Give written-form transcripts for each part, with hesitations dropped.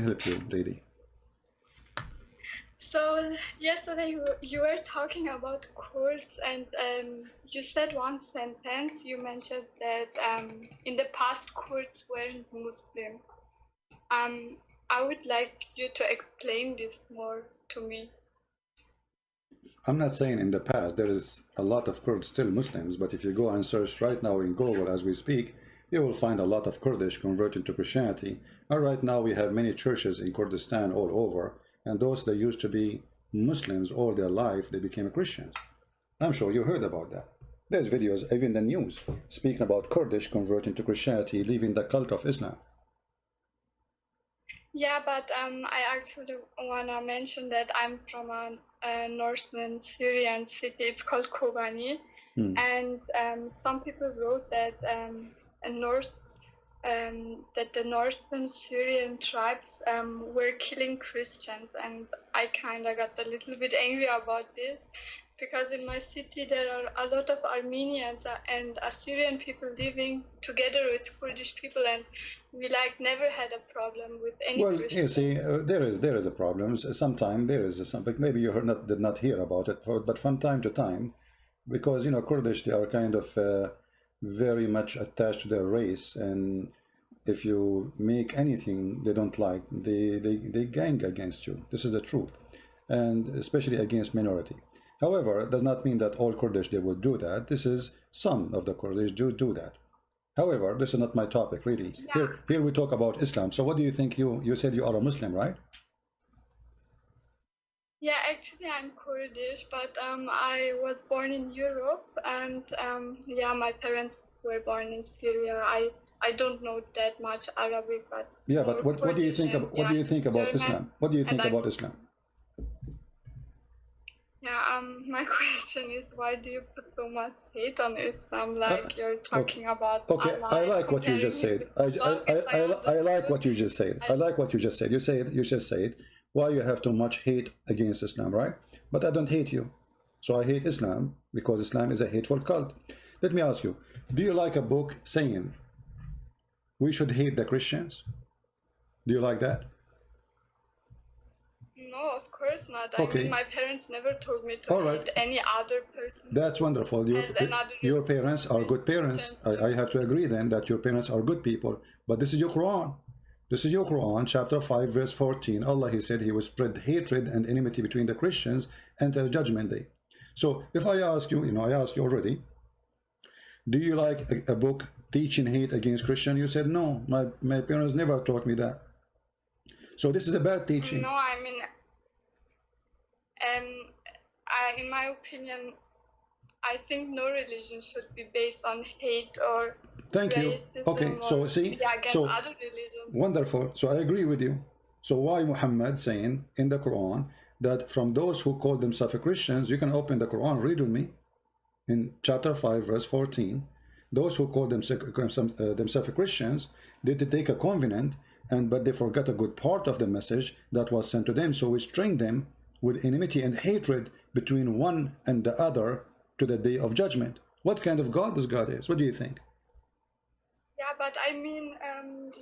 help you, lady? So yesterday you were talking about Kurds, and you said one sentence. You mentioned that in the past Kurds weren't Muslim. I would like you to explain this more to me. I'm not saying in the past. There is a lot of Kurds still Muslims, but if you go and search right now in Google as we speak, you will find a lot of Kurdish converting to Christianity. And right now we have many churches in Kurdistan all over, and those that used to be Muslims all their life, they became Christians. I'm sure you heard about that. There's videos, even in the news, speaking about Kurdish converting to Christianity, leaving the cult of Islam. Yeah, but I actually want to mention that I'm from a northern Syrian city. It's called Kobani. And some people wrote that that the northern Syrian tribes were killing Christians, and I kind of got a little bit angry about this, because in my city there are a lot of Armenians and Assyrian people living together with Kurdish people, and we like never had a problem with any Christian. You see, there is a problem. Sometimes there is something. Maybe you did not hear about it, but from time to time, because Kurdish, they are kind of very much attached to their race, and if you make anything they don't like, they gang against you. This is the truth, and especially against minority. However, it does not mean that all Kurdish they will do that. This is some of the Kurdish do that. However, this is not my topic, really. Yeah. Here we talk about Islam. So what do you think? You said you are a Muslim, right? Yeah, actually I'm Kurdish, but I was born in Europe, and yeah, my parents were born in Syria. I don't know that much Arabic, but yeah, but what do you think about what do you think about Islam? What do you think about Islam? Yeah, my question is, why do you put so much hate on Islam? Like you're talking about. Okay, Allah, I like what you just said. I like what you just said. I like what you just said. You just said why you have too much hate against Islam, right? But I don't hate you. So I hate Islam because Islam is a hateful cult. Let me ask you, do you like a book saying we should hate the Christians? Do you like that? No, of course not. Okay. I mean, my parents never told me to hate any other person. That's wonderful. Your parents are good parents. I have to agree then that your parents are good people. But this is your Quran. This is your Quran, chapter 5, verse 14. Allah, he said he will spread hatred and enmity between the Christians until judgment day. So if I ask you, I asked you already, do you like a book teaching hate against Christian? You said, no, my parents never taught me that. So this is a bad teaching. No, I mean, in my opinion, I think no religion should be based on hate or thank you. Okay, so see, so other religions. Wonderful. So I agree with you. So why Muhammad saying in the Quran that from those who call themselves Christians, you can open the Quran, read with me, in chapter 5, verse 14. Those who call themselves Christians, they take a covenant, but they forgot a good part of the message that was sent to them. So we string them with enmity and hatred between one and the other to the day of judgment. What kind of God this God is? What do you think? Yeah, but I mean,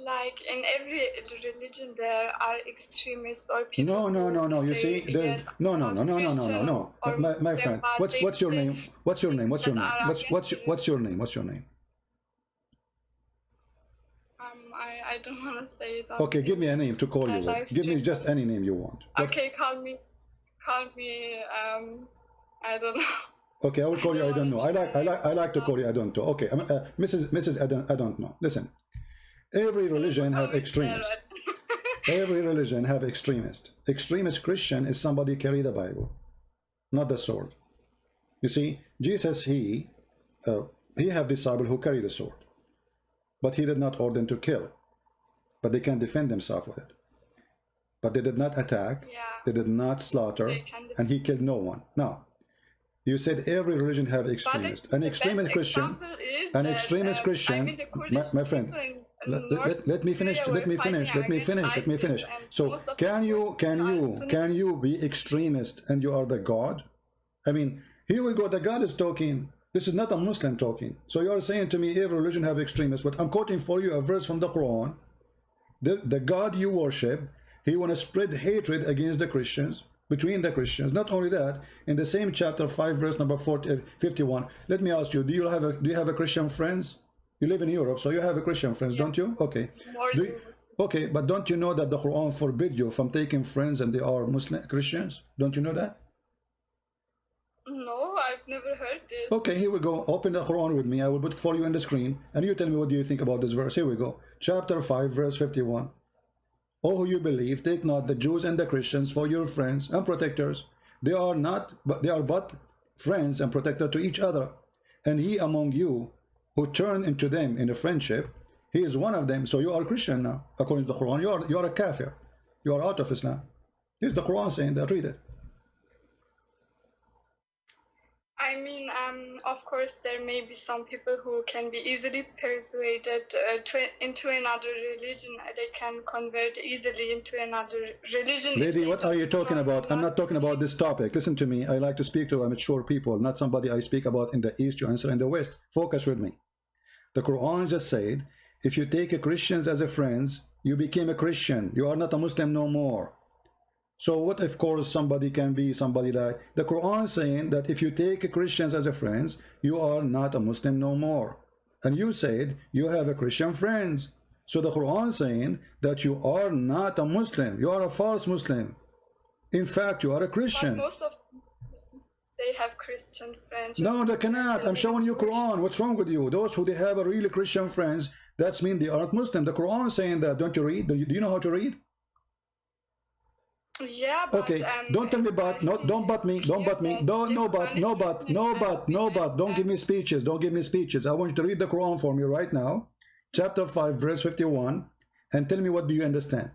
like in every religion there are extremists or people. No. You see, there's no. My friend, what's your name? What's your name? What's your name? What's your name? What's your name? I don't want to say it. Okay, give me a name to call you with. Give me just any name you want. Okay, call me. I don't know. Okay, I will call you. I don't know. I like to call you. I don't know. Okay, Mrs. I don't know. Listen, every religion have extremists. Every religion have extremists. Extremist Christian is somebody carry the Bible, not the sword. You see, Jesus he have disciples who carry the sword, but he did not order them to kill, but they can defend themselves with it. But they did not attack. Yeah. They did not slaughter, and he killed no one. Now, you said every religion have extremists. An extremist Christian, my friend. Let me finish. So, can you be extremist and you are the God? I mean, here we go. The God is talking. This is not a Muslim talking. So you are saying to me every religion have extremists, but I'm quoting for you a verse from the Quran. The God you worship He want to spread hatred against the Christians, between the Christians. Not only that, in the same chapter 5 verse number 51, let me ask you, do you have a Christian friends? You live in Europe, so you have a Christian friends, don't you? Okay. Okay, but don't you know that the Quran forbid you from taking friends and they are Muslim Christians? Don't you know that? No, I've never heard this. Okay, here we go. Open the Quran with me. I will put it for you on the screen, and you tell me what do you think about this verse. Here we go. Chapter 5 verse 51. O who you believe, take not the Jews and the Christians for your friends and protectors. They are but friends and protector to each other. And he among you who turn into them in a friendship, he is one of them. So you are Christian now, according to the Quran. You are a kafir. You are out of Islam. Here's the Quran saying that. Read it. I mean, of course, there may be some people who can be easily persuaded into another religion. They can convert easily into another religion. Lady, what are you talking about? I'm not talking about this topic. Listen to me. I like to speak to mature people, not somebody I speak about in the East, you answer in the West. Focus with me. The Quran just said, if you take a Christians as a friends, you became a Christian. You are not a Muslim no more. So what if, of course, somebody can be somebody like the Quran saying that if you take Christians as a friends, you are not a Muslim no more. And you said you have a Christian friends. So the Quran saying that you are not a Muslim. You are a false Muslim. In fact, you are a Christian. But most of them, they have Christian friends. No, they cannot. I'm showing you Quran. What's wrong with you? Those who they have a really Christian friends, that's mean they aren't Muslim. The Quran saying that. Don't you read? Do you know how to read? Yeah, but, okay, don't tell me but, no, don't but me, don't but me, don't, no but, no but, no but, no but, don't give me speeches, don't give me speeches. I want you to read the Quran for me right now, chapter 5 verse 51, and tell me what do you understand.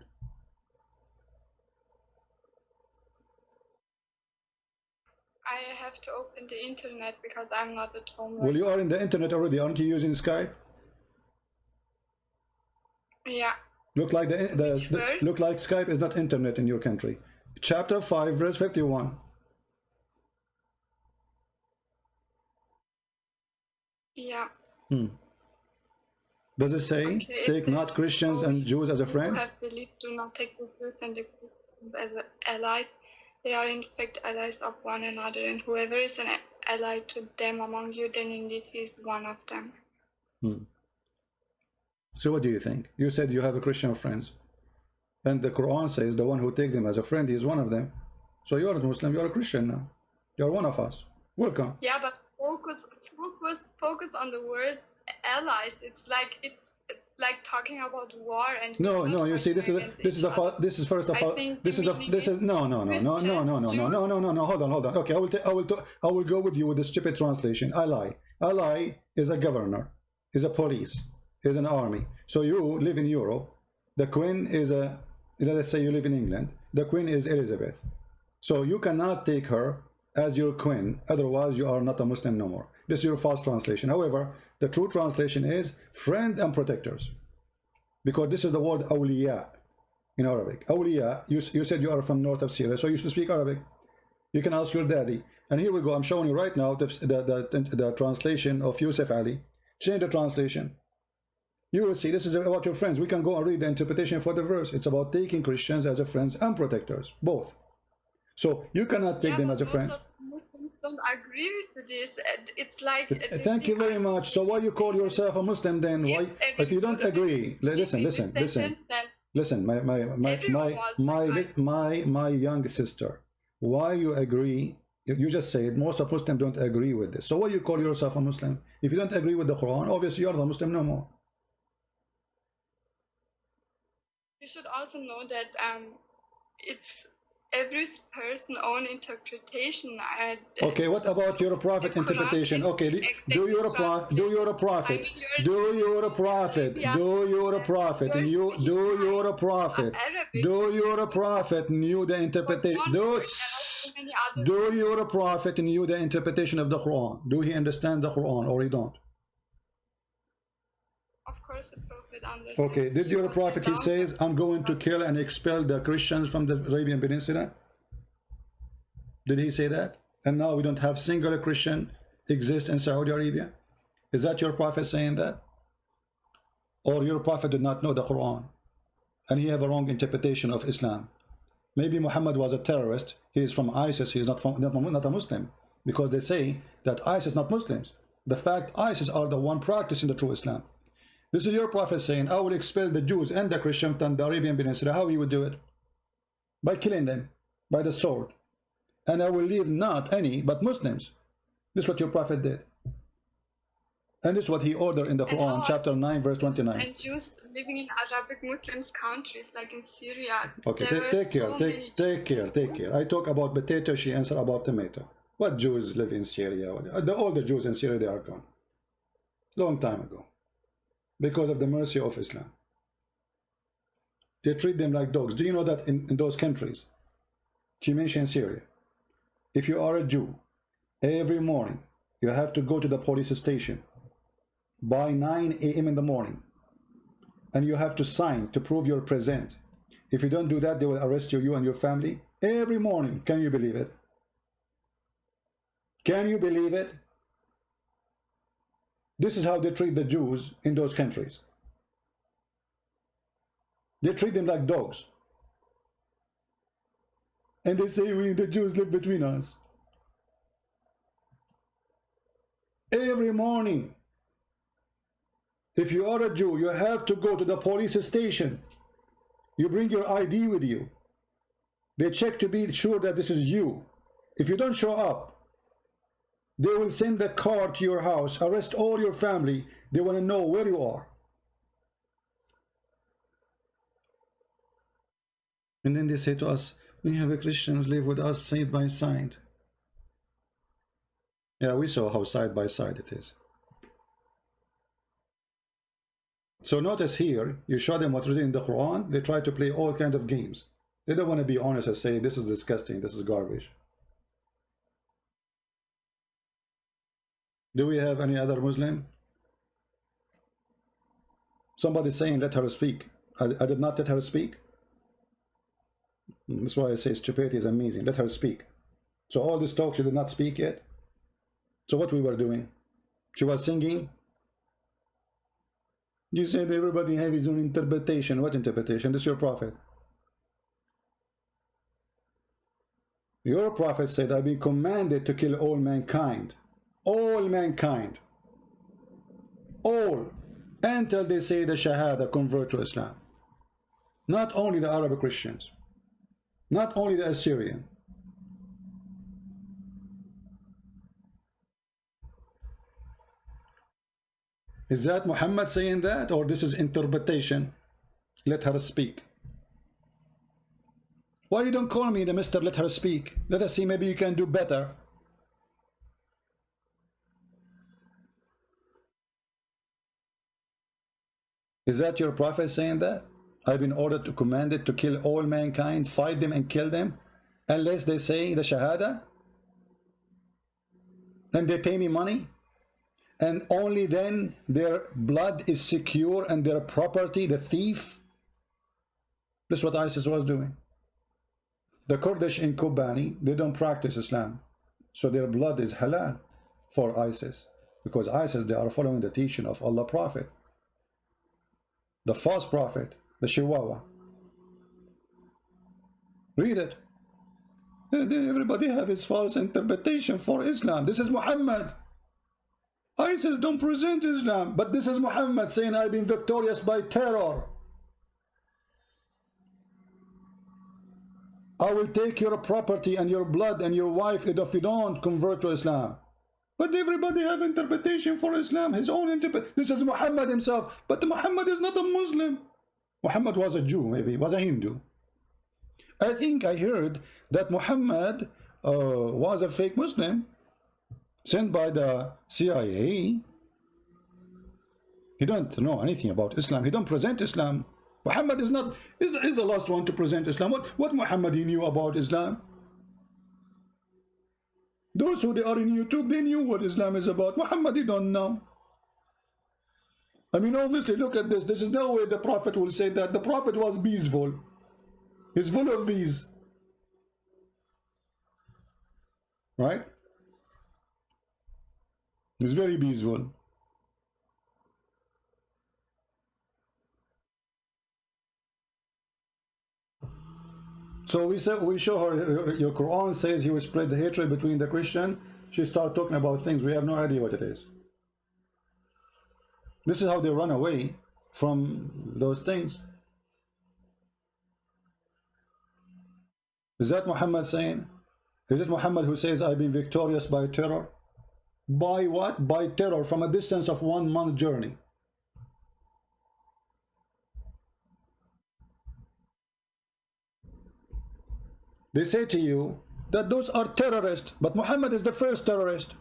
I have to open the internet because I'm not at home. Well, you are in the internet already, aren't you using Skype? Yeah. Look like look like Skype is not internet in your country. Chapter 5 verse 51. Yeah. Does it say okay, take not Christians and Jews as a friend? Who have believed do not take the Jews and the Christians as allies. They are in fact allies of one another, and whoever is an ally to them among you, then indeed he is one of them. So what do you think? You said you have a Christian friends, and the Quran says the one who takes them as a friend is one of them. So you're a Muslim, you're a Christian now. You're one of us. Welcome. Yeah, but focus on the word allies. It's like talking about war and no. You see, this is first of all no. Hold on. Okay, I will go with you with the stupid translation. Ally is a governor, is a police, is an army. So you live in Europe. The Queen is a, let's say you live in England. The Queen is Elizabeth. So you cannot take her as your queen, otherwise you are not a Muslim no more. This is your false translation. However, the true translation is friend and protectors, because this is the word awliya in Arabic. Awliya, you said you are from north of Syria, so you should speak Arabic. You can ask your daddy. And here we go. I'm showing you right now the translation of Yusuf Ali. Change the translation. You will see this is about your friends. We can go and read the interpretation for the verse. It's about taking Christians as a friends and protectors, both. So you cannot take them as a friend. Muslims don't agree with this. It's like. Thank you very much. So why you call yourself a Muslim then? Why, if you don't agree? Listen. Listen, my young sister. Why you agree? You just said most of Muslims don't agree with this. So why you call yourself a Muslim? If you don't agree with the Quran, obviously you are not a Muslim no more. You should also know that it's every person's own interpretation. Okay, what about your prophet interpretation? Okay, do your prophet and you the interpretation. Do your prophet knew the interpretation of the Quran? Do he understand the Quran or he don't? Of course, the prophet understands. Okay, did your prophet, he says, I'm going to kill and expel the Christians from the Arabian Peninsula? Did he say that? And now we don't have singular Christian exist in Saudi Arabia? Is that your prophet saying that? Or your prophet did not know the Quran? and he have a wrong interpretation of Islam. Maybe Muhammad was a terrorist. He is from ISIS. He is not a Muslim, because they say that ISIS not Muslims. The fact ISIS are the one practicing the true Islam. This is your prophet saying, I will expel the Jews and the Christians and the Arabian Peninsula. How he would do it? By killing them, by the sword. And I will leave not any but Muslims. This is what your prophet did. And this is what he ordered in the Quran, chapter 9, verse 29. And Jews living in Arabic Muslims countries, like in Syria. Okay, take care. I talk about potato, she answer about tomato. What Jews live in Syria? All the Jews in Syria, they are gone. Long time ago. Because of the mercy of Islam. They treat them like dogs. Do you know that in those countries, she mentioned Syria, if you are a Jew, every morning you have to go to the police station by 9 a.m. in the morning, and you have to sign to prove you're present. If you don't do that, they will arrest you and your family every morning. Can you believe it? Can you believe it? This is how they treat the Jews in those countries. They treat them like dogs. And they say, we, the Jews, live between us. Every morning, if you are a Jew, you have to go to the police station. You bring your ID with you. They check to be sure that this is you. If you don't show up, they will send a car to your house, arrest all your family. They want to know where you are. And then they say to us, we have a Christians live with us side by side. Yeah, we saw how side by side it is. So notice here, you show them what's written in the Quran, they try to play all kinds of games. They don't want to be honest and say, this is disgusting, this is garbage. Do we have any other Muslim? Somebody saying, let her speak. I did not let her speak. That's why I say stupidity is amazing. Let her speak. So all this talk, she did not speak yet. So what we were doing? She was singing. You said everybody have his own interpretation. What interpretation? This is your prophet. Your prophet said, I've been commanded to kill all mankind. All mankind. All. Until they say the Shahada, convert to Islam. Not only the Arab Christians. Not only the Assyrian. Is that Muhammad saying that, or this is interpretation? Let her speak. Why you don't call me the Mr. Let her speak? Let us see, maybe you can do better. Is that your prophet saying that? I've been ordered to commanded to kill all mankind, fight them and kill them, unless they say the Shahada, and they pay me money, and only then their blood is secure and their property, the thief. This is what ISIS was doing. The Kurdish in Kobani, they don't practice Islam, so their blood is halal for ISIS, because ISIS, they are following the teaching of Allah Prophet, the false prophet, the Chihuahua. Read it. Everybody have his false interpretation for Islam. This is Muhammad. ISIS don't present Islam, but this is Muhammad saying, I've been victorious by terror. I will take your property and your blood and your wife if you don't convert to Islam. But everybody have interpretation for Islam, his own interpretation. This is Muhammad himself, but Muhammad is not a Muslim. Muhammad was a Jew, maybe, was a Hindu. I think I heard that Muhammad was a fake Muslim sent by the CIA. He don't know anything about Islam. He don't present Islam. Muhammad is not is the last one to present Islam. What Muhammad he knew about Islam? Those who they are in YouTube, they knew what Islam is about. Muhammad, he don't know. I mean, obviously, look at this. This is no way the Prophet will say that. The Prophet was peaceful. He's full of bees. Right? He's very peaceful. So we show her your Quran says he will spread the hatred between the Christian. She start talking about things we have no idea what it is. This is how they run away from those things. Is that Muhammad saying? Is it Muhammad who says I've been victorious by terror? By what? By terror from a distance of 1 month journey. They say to you that those are terrorists, but Muhammad is the first terrorist.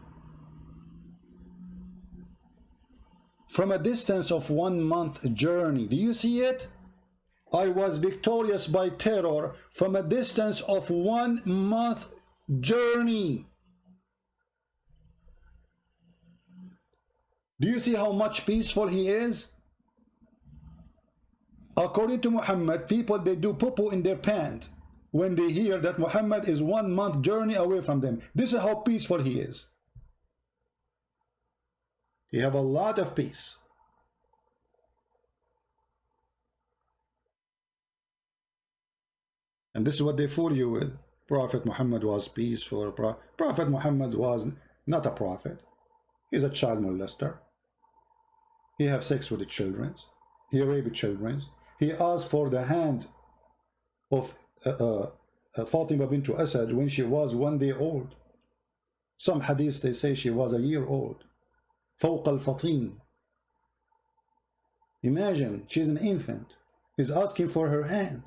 From a distance of 1 month journey. Do you see it? I was victorious by terror from a distance of 1 month journey. Do you see how much peaceful he is? According to Muhammad, people, they do poo-poo in their pants when they hear that Muhammad is 1 month journey away from them. This is how peaceful he is. He have a lot of peace. And this is what they fool you with. Prophet Muhammad was peaceful. Prophet Muhammad was not a prophet. He's a child molester. He have sex with the children. He raped children. He asked for the hand of Fatima bint Asad when she was 1 day old. Some hadiths they say she was a year old. فوق الفطيم. Imagine, she's an infant. He's asking for her hand.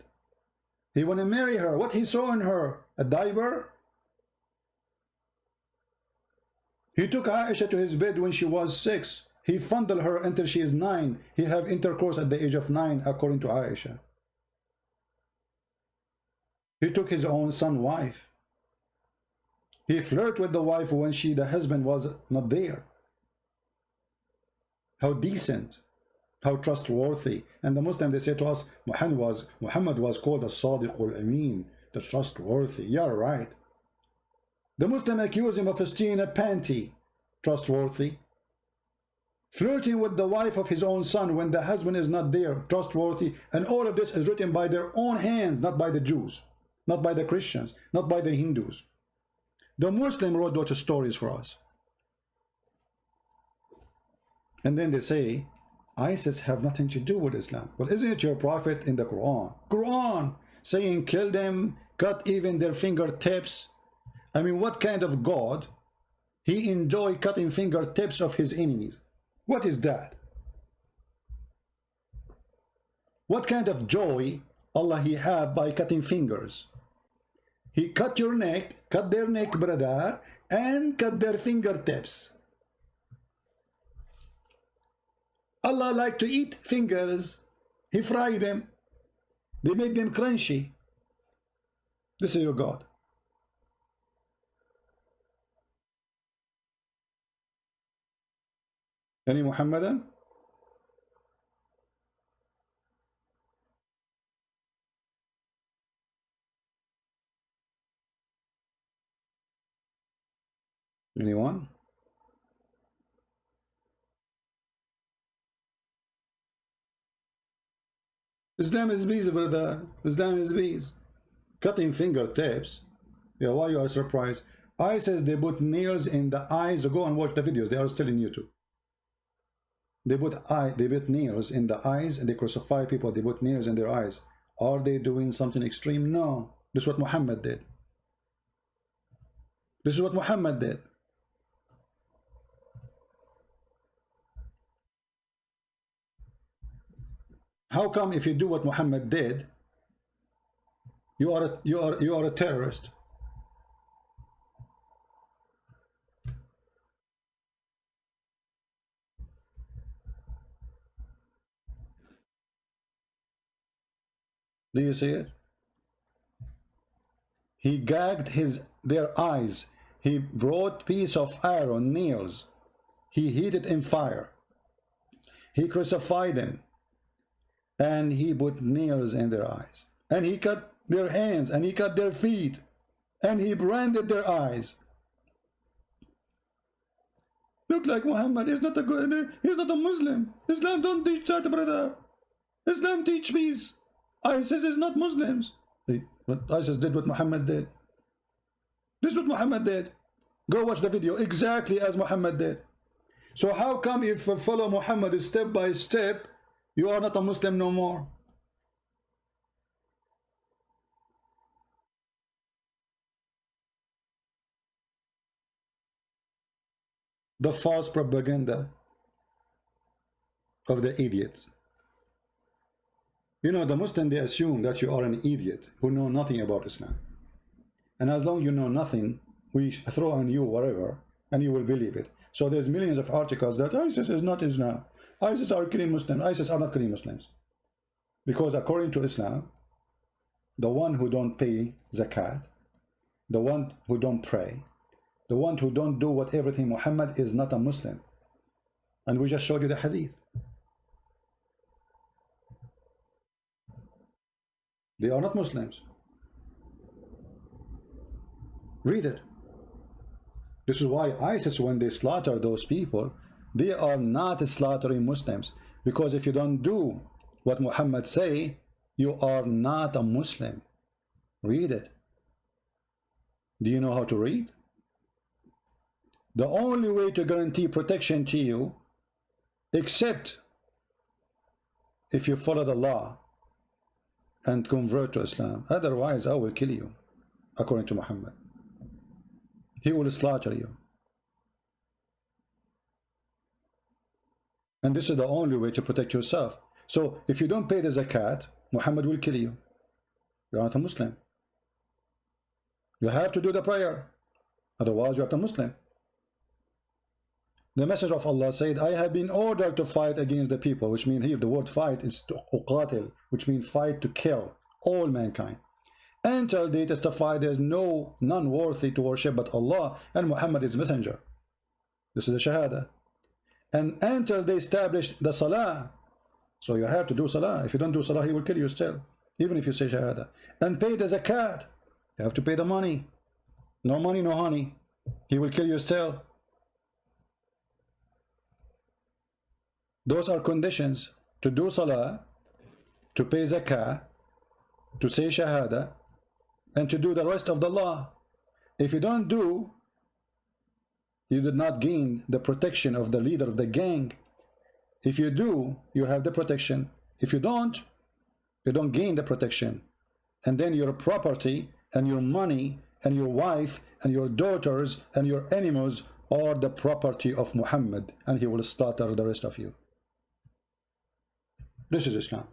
He want to marry her. What he saw in her? A diaper? He took Aisha to his bed when she was 6. He fondled her until she is 9. He have intercourse at the age of 9, according to Aisha. He took his own son's wife. He flirted with the wife when the husband was not there. How decent, how trustworthy. And the Muslims, they say to us, Muhammad was called a Sadiq al-Amin, the trustworthy. You're right. The Muslim accuse him of stealing a panty, trustworthy. Flirting with the wife of his own son when the husband is not there, trustworthy. And all of this is written by their own hands, not by the Jews, not by the Christians, not by the Hindus. The Muslim wrote those stories for us. And then they say, ISIS have nothing to do with Islam. Well, isn't it your prophet in the Quran? Quran saying kill them, cut even their fingertips. I mean, what kind of God? He enjoy cutting fingertips of his enemies. What is that? What kind of joy Allah he have by cutting fingers? He cut your neck, cut their neck, brother, and cut their fingertips. Allah like to eat fingers. He fry them. They make them crunchy. This is your God. Any Muhammadan? Anyone? Islam is peace, brother. Islam is peace. Cutting fingertips. Yeah, why you are surprised? ISIS, they put nails in the eyes. Go and watch the videos. They are still in YouTube. They put nails in the eyes and they crucify people. They put nails in their eyes. Are they doing something extreme? No. This is what Muhammad did. This is what Muhammad did. How come if you do what Muhammad did, you are a terrorist? Do you see it? He gagged their eyes. He brought piece of iron, nails. He heated in fire. He crucified them. And he put nails in their eyes. And he cut their hands. And he cut their feet. And he branded their eyes. Look like Muhammad. He's not a Muslim. Islam don't teach that, brother. Islam teach peace. ISIS is not Muslims. ISIS did what Muhammad did. This is what Muhammad did. Go watch the video exactly as Muhammad did. So how come if you follow Muhammad step by step, you are not a Muslim no more? The false propaganda of the idiots. You know, the Muslim, they assume that you are an idiot who know nothing about Islam. And as long as you know nothing, we throw on you whatever, and you will believe it. So there's millions of articles that ISIS is not Islam. ISIS are killing Muslims. ISIS are not killing Muslims. Because according to Islam, the one who don't pay zakat, the one who don't pray, the one who don't do what everything Muhammad is not a Muslim. And we just showed you the hadith. They are not Muslims. Read it. This is why ISIS, when they slaughter those people, they are not slaughtering Muslims. Because if you don't do what Muhammad say, you are not a Muslim. Read it. Do you know how to read? The only way to guarantee protection to you, except if you follow the law and convert to Islam, otherwise I will kill you, according to Muhammad. He will slaughter you. And this is the only way to protect yourself. So if you don't pay the zakat, Muhammad will kill you. You are not a Muslim. You have to do the prayer, otherwise you are not a Muslim. The Messenger of Allah said, I have been ordered to fight against the people, which means here the word fight is to uqatil, which means fight, to kill all mankind, until they testify there is none worthy to worship but Allah, and Muhammad is messenger. This is the shahada. And until they establish the salah. So you have to do salah. If you don't do salah, he will kill you still, even if you say shahada. And pay the zakat. You have to pay the money. No money, no honey. He will kill you still. Those are conditions to do salah, to pay zakah, to say shahada, and to do the rest of the law. If you don't do, you did not gain the protection of the leader of the gang. If you do, you have the protection. If you don't gain the protection. And then your property and your money and your wife and your daughters and your animals are the property of Muhammad, and he will slaughter the rest of you. This is Islam.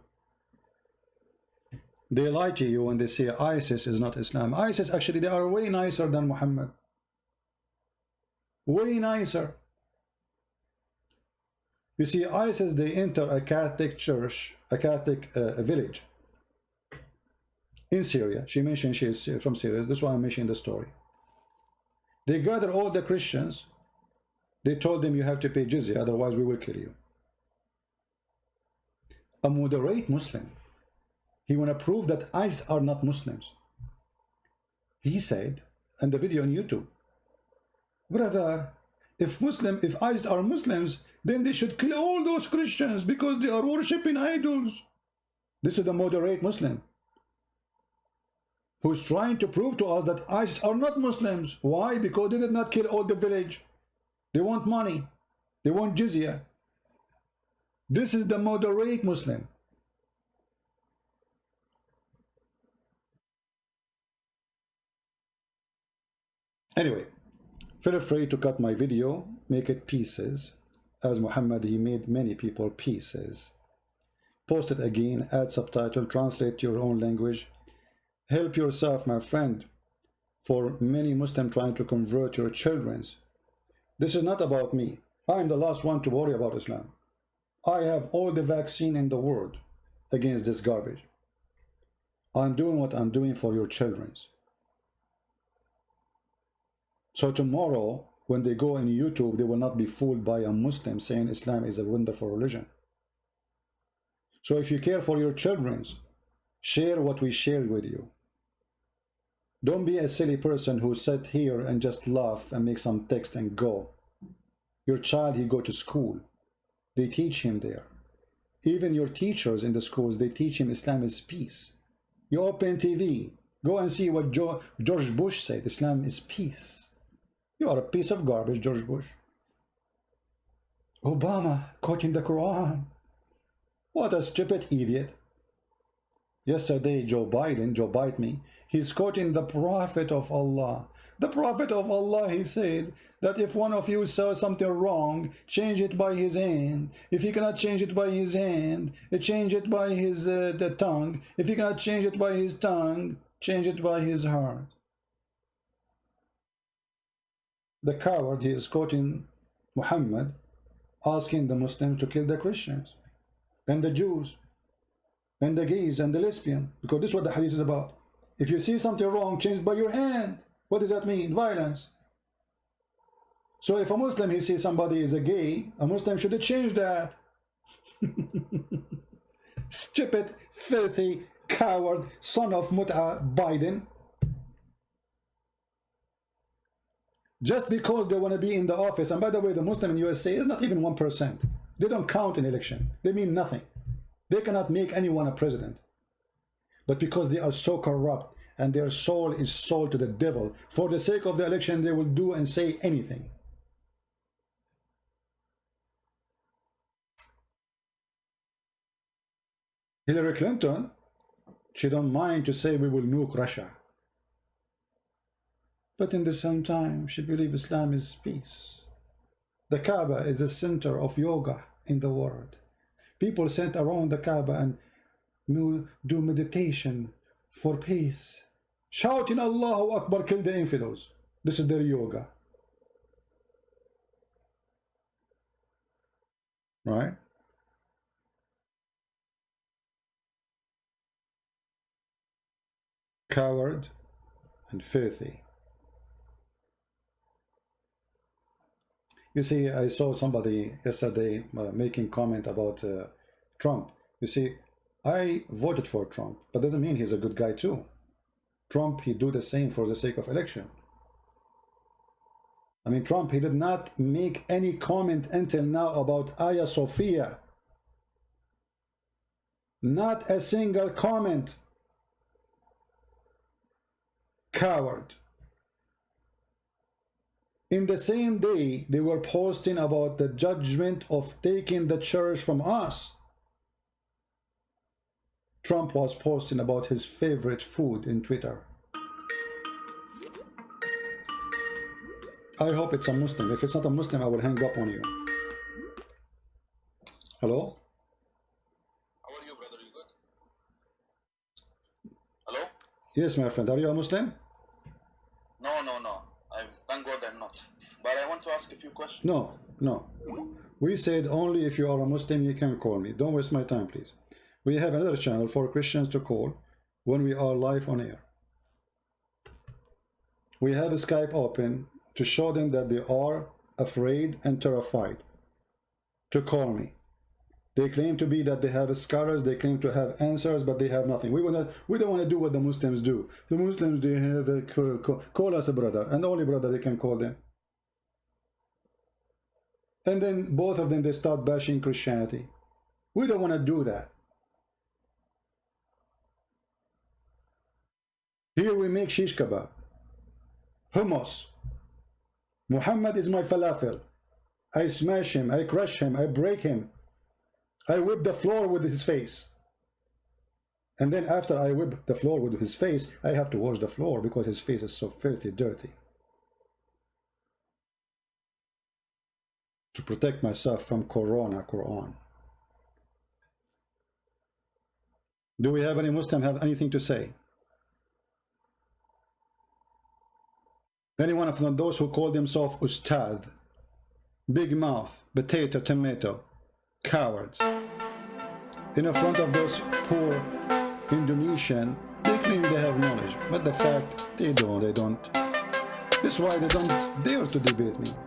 They lie to you when they say ISIS is not Islam. ISIS, actually, they are way nicer than Muhammad. Way nicer. You see, ISIS, they enter a Catholic church, a Catholic village in Syria. She mentioned she is from Syria. That's why I'm mentioning the story. They gather all the Christians. They told them, you have to pay jizya, otherwise we will kill you. A moderate Muslim, he want to prove that ISIS are not Muslims. He said, and the video on YouTube, brother, if ISIS are Muslims, then they should kill all those Christians because they are worshipping idols. This is the moderate Muslim who's trying to prove to us that ISIS are not Muslims. Why? Because they did not kill all the village. They want money. They want jizya. This is the moderate Muslim. Anyway, feel free to cut my video, make it pieces. As Muhammad, he made many people pieces. Post it again, add subtitle, translate to your own language. Help yourself, my friend, for many Muslims trying to convert your children. This is not about me. I am the last one to worry about Islam. I have all the vaccine in the world against this garbage. I'm doing what I'm doing for your children. So tomorrow, when they go on YouTube, they will not be fooled by a Muslim saying Islam is a wonderful religion. So if you care for your children, share what we shared with you. Don't be a silly person who sit here and just laugh and make some text and go. Your child, he go to school. They teach him there. Even your teachers in the schools, they teach him Islam is peace. You open TV, go and see what George Bush said. Islam is peace. You are a piece of garbage, George Bush. Obama quoting the Quran. What a stupid idiot. Yesterday, Joe Biden, he's quoting the Prophet of Allah. The Prophet of Allah, he said that if one of you saw something wrong, change it by his hand. If he cannot change it by his hand, change it by his the tongue. If he cannot change it by his tongue, change it by his heart. The coward, he is quoting Muhammad, asking the Muslims to kill the Christians and the Jews and the gays and the lesbian, because this is what the hadith is about. If you see something wrong, change it by your hand. What does that mean? Violence. So if a Muslim, he sees somebody is a gay, a Muslim should change that. Stupid, filthy, coward, son of Mut'a Biden. Just because they want to be in the office, and by the way, the Muslim in USA is not even 1%. They don't count in election. They mean nothing. They cannot make anyone a president. But because they are so corrupt and their soul is sold to the devil, for the sake of the election, they will do and say anything. Hillary Clinton, she don't mind to say we will nuke Russia. But in the same time, she believes Islam is peace. The Kaaba is the center of yoga in the world. People sit around the Kaaba and do meditation for peace, shouting Allahu Akbar, kill the infidels. This is their yoga. Right? Coward and filthy. You see, I saw somebody yesterday making comment about Trump. You see, I voted for Trump, but doesn't mean he's a good guy too. Trump, he do the same for the sake of election. I mean, Trump, he did not make any comment until now about Hagia Sophia. Not a single comment. Coward. In the same day, they were posting about the judgment of taking the church from us. Trump was posting about his favorite food in Twitter. I hope it's a Muslim. If it's not a Muslim, I will hang up on you. Hello? How are you, brother? You good? Hello? Yes, my friend. Are you a Muslim? No. Thank God I'm not. But I want to ask a few questions. No. We said only if you are a Muslim you can call me. Don't waste my time, please. We have another channel for Christians to call when we are live on air. We have a Skype open to show them that they are afraid and terrified to call me. They claim to be that they have scholars, they claim to have answers, but they have nothing. We don't want to do what the Muslims do. The Muslims, they have a call us a brother, and the only brother they can call them. And then both of them, they start bashing Christianity. We don't want to do that. Here we make shish kebab, hummus. Muhammad is my falafel. I smash him, I crush him, I break him. I whip the floor with his face. And then after I whip the floor with his face, I have to wash the floor because his face is so filthy dirty. To protect myself from Quran. Do we have any Muslim have anything to say? Any one of them, those who call themselves Ustad, big mouth, potato, tomato, cowards. In front of those poor Indonesian, they claim they have knowledge, but the fact they don't. That's why they don't dare to debate me.